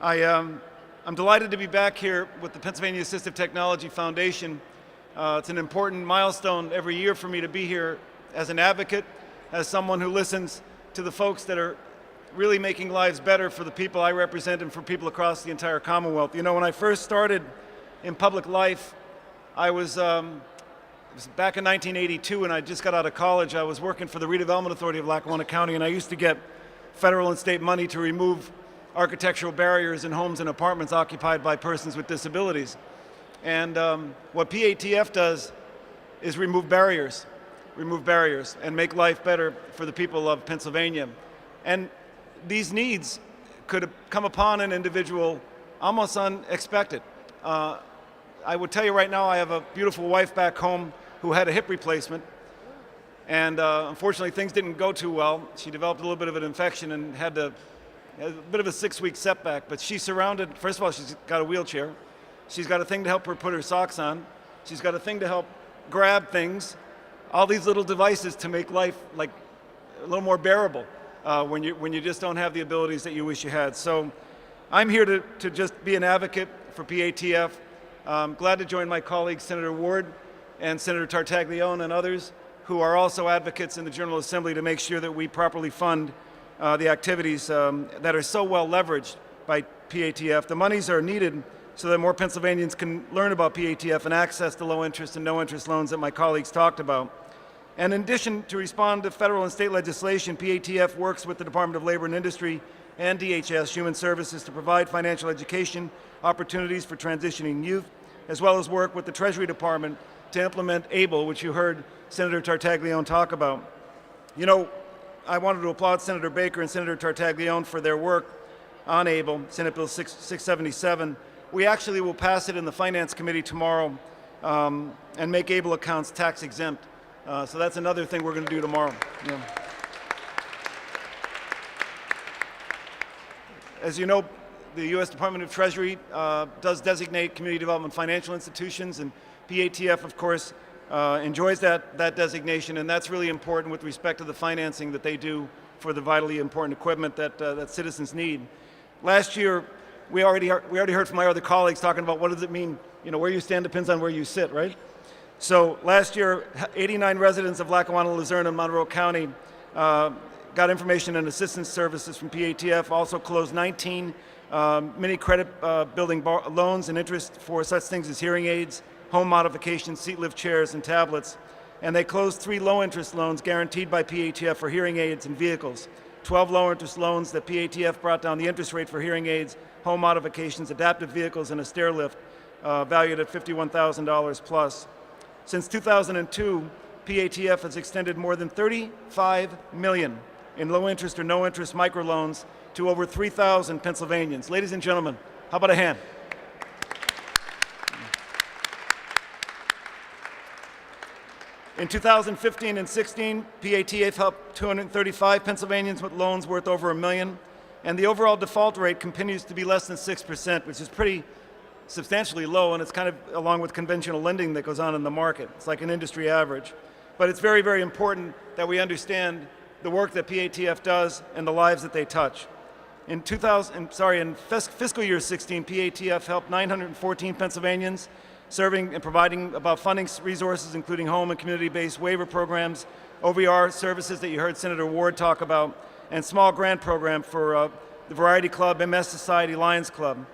I'm delighted to be back here with the Pennsylvania Assistive Technology Foundation. It's an important milestone every year for me to be here as an advocate, as someone who listens to the folks that are really making lives better for the people I represent and for people across the entire Commonwealth. You know, when I first started in public life, it was back in 1982, and I just got out of college. I was working for the Redevelopment Authority of Lackawanna County, and I used to get federal and state money to remove architectural barriers in homes and apartments occupied by persons with disabilities. And what PATF does is remove barriers and make life better for the people of Pennsylvania. And these needs could come upon an individual almost unexpected. I would tell you right now, I have a beautiful wife back home who had a hip replacement, and unfortunately things didn't go too well. She developed a little bit of an infection and had a bit of a 6-week setback, but she's surrounded. First of all, she's got a wheelchair. She's got a thing to help her put her socks on. She's got a thing to help grab things. All these little devices to make life like a little more bearable when you just don't have the abilities that you wish you had. So I'm here to just be an advocate for PATF. I'm glad to join my colleagues, Senator Ward and Senator Tartaglione and others who are also advocates in the General Assembly to make sure that we properly fund the activities that are so well leveraged by PATF. The monies are needed so that more Pennsylvanians can learn about PATF and access the low interest and no interest loans that my colleagues talked about. And in addition to respond to federal and state legislation, PATF works with the Department of Labor and Industry and DHS Human Services to provide financial education opportunities for transitioning youth, as well as work with the Treasury Department to implement ABLE, which you heard Senator Tartaglione talk about. You know, I wanted to applaud Senator Baker and Senator Tartaglione for their work on ABLE, Senate Bill 677. We actually will pass it in the Finance Committee tomorrow and make ABLE accounts tax exempt. So that's another thing we're going to do tomorrow. Yeah. As you know, the U.S. Department of Treasury does designate community development financial institutions, and PATF, of course, enjoys that designation, and that's really important with respect to the financing that they do for the vitally important equipment that citizens need. Last year, we already heard from my other colleagues talking about what does it mean, you know, where you stand depends on where you sit, right? So last year, 89 residents of Lackawanna, Luzerne, and Monroe County got information and assistance services from PATF, also closed 19 mini credit building loans and interest for such things as hearing aids, home modifications, seat lift chairs, and tablets. And they closed 3 low-interest loans guaranteed by PATF for hearing aids and vehicles, 12 low-interest loans that PATF brought down the interest rate for hearing aids, home modifications, adaptive vehicles, and a stair lift valued at $51,000 plus. Since 2002, PATF has extended more than $35 million in low-interest or no-interest microloans to over 3,000 Pennsylvanians. Ladies and gentlemen, how about a hand? In 2015 and 16, PATF helped 235 Pennsylvanians with loans worth over $1 million, and the overall default rate continues to be less than 6%, which is pretty substantially low, and it's kind of along with conventional lending that goes on in the market. It's like an industry average. But it's very, very important that we understand the work that PATF does and the lives that they touch. In fiscal year 16, PATF helped 914 Pennsylvanians, serving and providing about funding resources, including home and community-based waiver programs, OVR services that you heard Senator Ward talk about, and small grant program for the Variety Club, MS Society, Lions Club.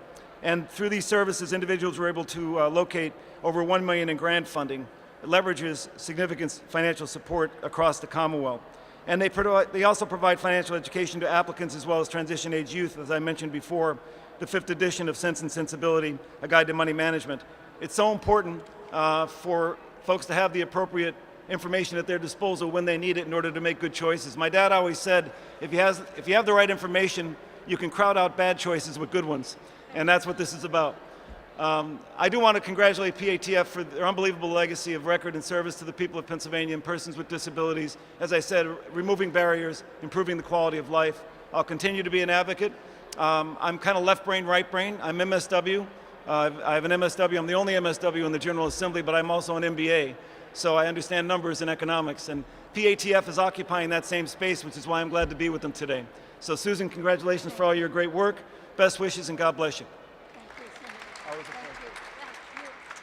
And through these services, individuals were able to locate over $1 million in grant funding. It leverages significant financial support across the Commonwealth. And they also provide financial education to applicants as well as transition-age youth, as I mentioned before, the 5th edition of Sense and Sensibility, A Guide to Money Management. It's so important for folks to have the appropriate information at their disposal when they need it in order to make good choices. My dad always said, if you have the right information, you can crowd out bad choices with good ones. And that's what this is about. I do want to congratulate PATF for their unbelievable legacy of record and service to the people of Pennsylvania and persons with disabilities. As I said, removing barriers, improving the quality of life. I'll continue to be an advocate. I'm kind of left brain, right brain. I'm MSW. I have an MSW. I'm the only MSW in the General Assembly, but I'm also an MBA. So I understand numbers and economics. And PATF is occupying that same space, which is why I'm glad to be with them today. So Susan, congratulations for all your great work. Best wishes and God bless you. Thank you, Senator. Always a Thank pleasure. you. Thank you.